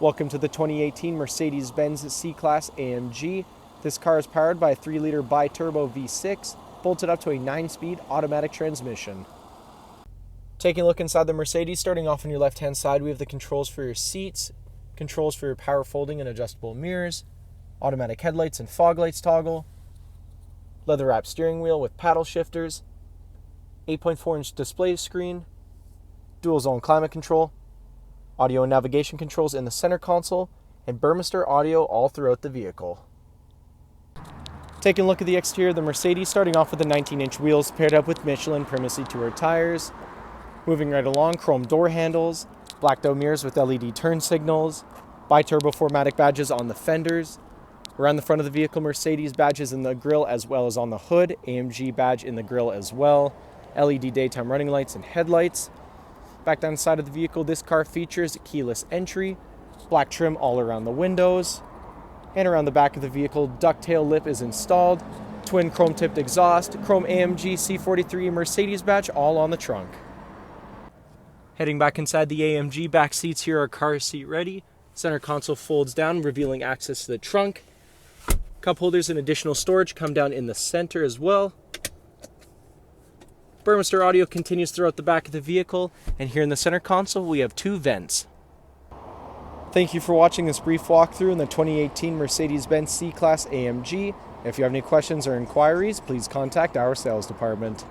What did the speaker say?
Welcome to the 2018 Mercedes-Benz C-Class AMG. This car is powered by a 3-liter bi-turbo V6, bolted up to a 9-speed automatic transmission. Taking a look inside the Mercedes, starting off on your left-hand side, we have the controls for your seats, controls for your power folding and adjustable mirrors, automatic headlights and fog lights toggle, leather-wrapped steering wheel with paddle shifters, 8.4-inch display screen, dual-zone climate control, audio and navigation controls in the center console, and Burmester audio all throughout the vehicle. Taking a look at the exterior of the Mercedes, starting off with the 19-inch wheels paired up with Michelin Primacy Tourer tires. Moving right along, chrome door handles, blacked out mirrors with LED turn signals, bi-turbo 4MATIC badges on the fenders. Around the front of the vehicle, Mercedes badges in the grille as well as on the hood, AMG badge in the grille as well, LED daytime running lights and headlights. Back down the side of the vehicle, this car features keyless entry, black trim all around the windows, and around the back of the vehicle, ducktail lip is installed, twin chrome-tipped exhaust, chrome AMG C43 Mercedes badge all on the trunk. Heading back inside the AMG, back seats here are car seat ready. Center console folds down, revealing access to the trunk. Cup holders and additional storage come down in the center as well. Burmester audio continues throughout the back of the vehicle, and here in the center console we have 2 vents. Thank you for watching this brief walkthrough in the 2018 Mercedes-Benz C-Class AMG. If you have any questions or inquiries, please contact our sales department.